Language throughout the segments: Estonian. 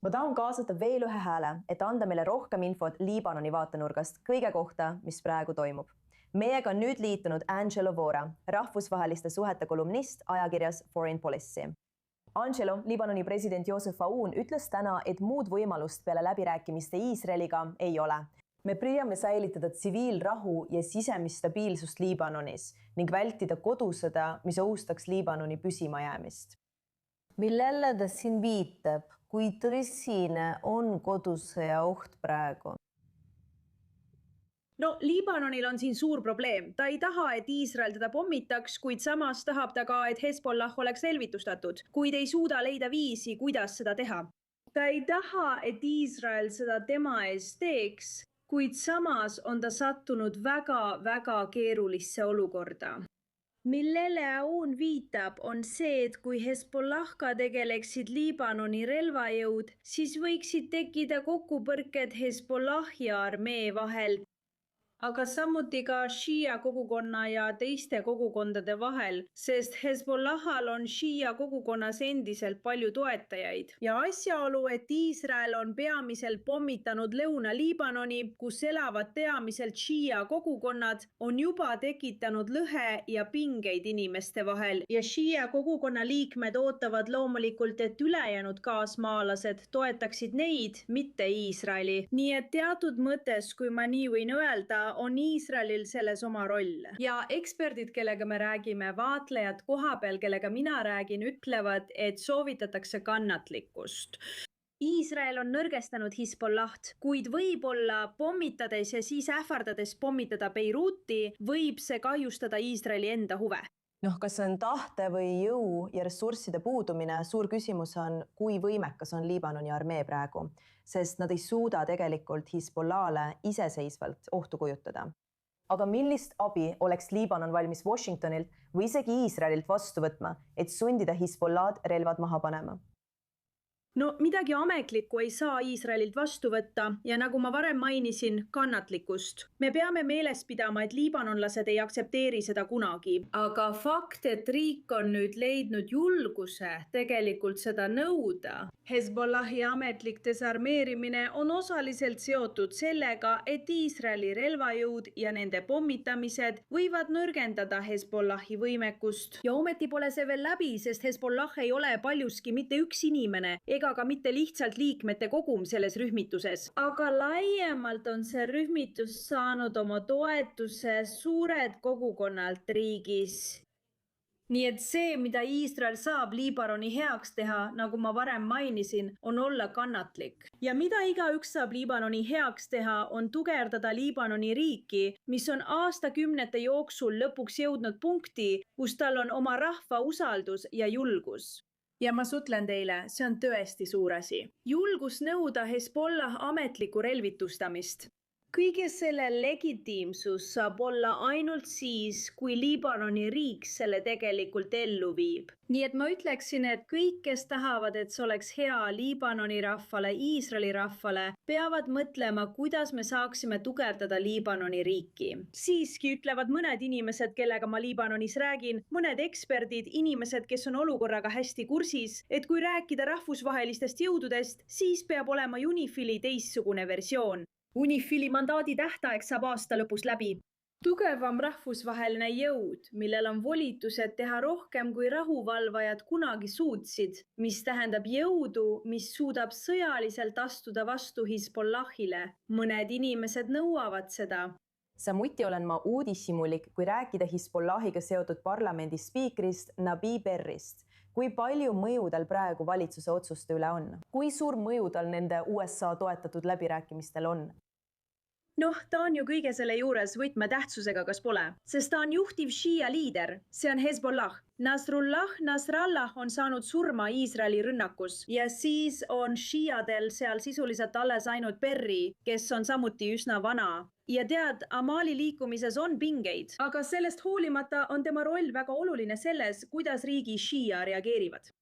Ma tahan kaasata veel ühe hääle, et anda meile rohkem infot Liibanoni vaatenurgast kõige kohta, mis praegu toimub. Meiega on nüüd liitunud Angelo Vora, rahvusvaheliste suhete kolumnist ajakirjas Foreign Policy. Angelo, Liibanoni president Joseph Aoun ütles täna, et muud võimalust peale läbirääkimiste Iisraeliga ei ole. Me püüame säilitada tsiviilrahu ja sisemist stabiilsust Liibanonis ning vältida kodusõda, mis ohustaks Liibanoni püsimajäämist. Millele ta siin viitab, kui tõsine on kodusõja oht praegu? No Liibanonil on siin suur probleem. Ta ei taha, et Iisrael teda pommitaks, kuid samas tahab ta ka, et Hezbollah oleks relvitustatud, kuid ei suuda leida viisi, kuidas seda teha. Ta ei taha, et Iisrael seda tema ees teeks, kuid samas on ta sattunud väga keerulisse olukorda. Millele Aoun viitab, on see, et kui Hezbollahga tegeleksid Liibanoni relvajõud, siis võiksid tekkida kokkupõrked Hezbollahi ja armee vahel, aga samuti ka Shia kogukonna ja teiste kogukondade vahel, sest Hezbollahal on Shia kogukonnas endiselt palju toetajaid. Ja asjaolu, et Iisrael on peamiselt pommitanud Lõuna-Liibanoni, kus elavad peamiselt Shia kogukonnad, on juba tekitanud lõhe ja pingeid inimeste vahel. Ja Shia kogukonna liikmed ootavad loomulikult, et ülejäänud kaasmaalased toetaksid neid, mitte Iisraeli. Nii et teatud mõttes, kui ma nii võin öelda, on Iisraelil selles oma roll. Ja eksperdid, kellega me räägime, vaatlejad kohapeal, kellega mina räägin, ütlevad, et soovitatakse kannatlikkust. Iisrael on nõrgestanud Hezbollaht, kuid võib-olla pommitades ja siis ähvardades pommitada Beiruti, võib see kahjustada Iisraeli enda huve. Kas on tahte või jõu ja ressursside puudumine, suur küsimus on, kui võimekas on Liibanoni armee praegu, sest nad ei suuda tegelikult Hezbollah'le iseseisvalt ohtu kujutada. Aga millist abi oleks Liibanon valmis Washingtonilt või isegi Iisraelilt vastu võtma, et sundida Hezbollah'd relvad maha panema? No midagi ametlikku ei saa Iisraelilt vastu võtta ja nagu ma varem mainisin, kannatlikkust. Me peame meeles pidama, et liibanonlased ei aktsepteeri seda kunagi. Aga fakt, et riik on nüüd leidnud julguse tegelikult seda nõuda. Hezbollahi ametlik desarmeerimine on osaliselt seotud sellega, et Iisraeli relvajõud ja nende pommitamised võivad nõrgendada Hezbollahi võimekust. Ja ometi pole see veel läbi, sest Hezbollah ei ole paljuski mitte üks inimene ega ka mitte lihtsalt liikmete kogum selles rühmituses. Aga laiemalt on see rühmitus saanud oma toetuse suured kogukonnalt riigis. Nii et see, mida Iisrael saab Liibanoni heaks teha, nagu ma varem mainisin, on olla kannatlik. Ja mida igaüks saab Liibanoni heaks teha, on tugevdada Liibanoni riiki, mis on aastakümnete jooksul lõpuks jõudnud punkti, kus tal on oma rahva usaldus ja julgus. Ja ma sutlen teile, see on tõesti suur asi. Julgus nõuda Hezbollah ametlikku relvitustamist. Kõige selle legitiimsus saab olla ainult siis, kui Liibanoni riik selle tegelikult ellu viib. Nii et ma ütleksin, et kõik, kes tahavad, et see oleks hea Liibanoni rahvale, Iisraeli rahvale, peavad mõtlema, kuidas me saaksime tugevdada Liibanoni riiki. Siiski ütlevad mõned inimesed, kellega ma Liibanonis räägin, mõned eksperdid, inimesed, kes on olukorraga hästi kursis, et kui rääkida rahvusvahelistest jõududest, siis peab olema UNIFIL-i teistsugune versioon. UNIFIL-i mandaadi tähtaeg saab aasta lõpus läbi. Tugevam rahvusvaheline jõud, millel on volitused teha rohkem kui rahuvalvajad kunagi suutsid, mis tähendab jõudu, mis suudab sõjaliselt astuda vastu Hezbollahile. Mõned inimesed nõuavad seda. Samuti olen ma uudishimulik, kui rääkida Hezbollahiga seotud parlamendi spiikrist Nabi Berrist. Kui palju mõju tal praegu valitsuse otsuste üle on? Kui suur mõju tal nende USA toetatud läbirääkimistel on? Ta on ju kõige selle juures võtmetähtsusega, kas pole, sest ta on juhtiv Shia liider, see on Hezbollah. Nasrallah on saanud surma Iisraeli rünnakus ja siis on Shiadel seal sisuliselt alles ainult Berri, kes on samuti üsna vana. Ja tead, Amali liikumises on pingeid, aga sellest hoolimata on tema roll väga oluline selles, kuidas riigi Shia reageerivad.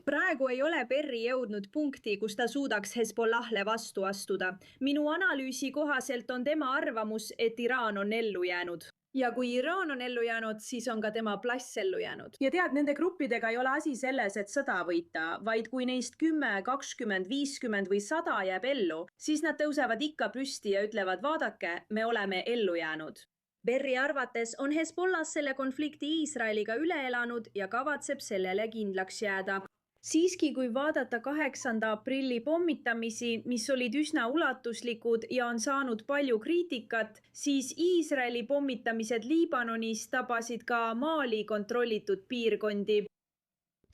Praegu ei ole Berri jõudnud punkti, kus ta suudaks Hezbollah'le vastu astuda. Minu analüüsi kohaselt on tema arvamus, et Iraan on ellu jäänud. ja kui Iraan on ellu jäänud, siis on ka tema plass ellu jäänud. ja tead, nende gruppidega ei ole asi selles, et sõda võita, vaid kui neist 10, 20, 50 või 100 jääb ellu, siis nad tõusevad ikka püsti ja ütlevad, vaadake, me oleme ellu jäänud. Berri arvates on Hezbollah selle konflikti Iisraeliga üle elanud ja kavatseb sellele kindlaks jääda. Siiski, kui vaadata 8. aprilli pommitamisi, mis olid üsna ulatuslikud ja on saanud palju kriitikat, siis Iisraeli pommitamised Liibanonis tabasid ka Mali kontrollitud piirkondi.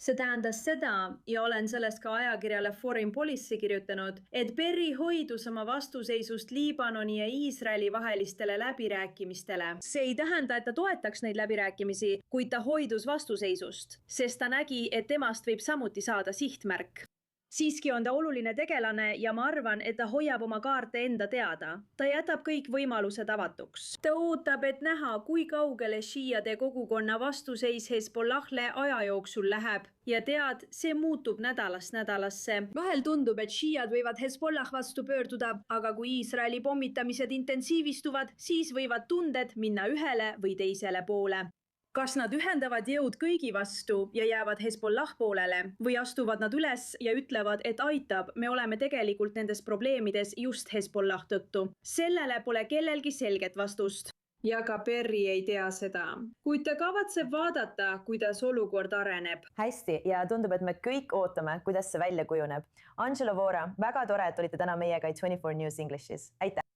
See tähendas seda, ja olen sellest ka ajakirjale Foreign Policy kirjutanud, et Berri hoidus oma vastuseisust Liibanoni ja Iisraeli vahelistele läbirääkimistele. See ei tähenda, et ta toetaks neid läbirääkimisi, kuid ta hoidus vastuseisust, sest ta nägi, et temast võib samuti saada sihtmärk. Siiski on ta oluline tegelane ja ma arvan, et ta hoiab oma kaarte enda teada. Ta jätab kõik võimalused avatuks. Ta ootab, et näha, kui kaugele šiiade kogukonna vastuseis Hezbollah'le aja jooksul läheb. Ja tead, see muutub nädalast nädalasse. Vahel tundub, et šiiad võivad Hezbollah vastu pöörduda, aga kui Iisraeli pommitamised intensiivistuvad, siis võivad tunded minna ühele või teisele poole. Kas nad ühendavad jõud kõigi vastu ja jäävad Hezbollah poolele või astuvad nad üles ja ütlevad, et aitab, me oleme tegelikult nendes probleemides just Hezbollah tõttu. Sellele pole kellelgi selget vastust. Ja ka Berri ei tea seda, kuid ta kavatseb vaadata, kuidas olukord areneb. Hästi, ja tundub, et me kõik ootame, kuidas see välja kujuneb. Angelo Vora, väga tore, et olite täna meiega 24 News Englishis. Aitäh!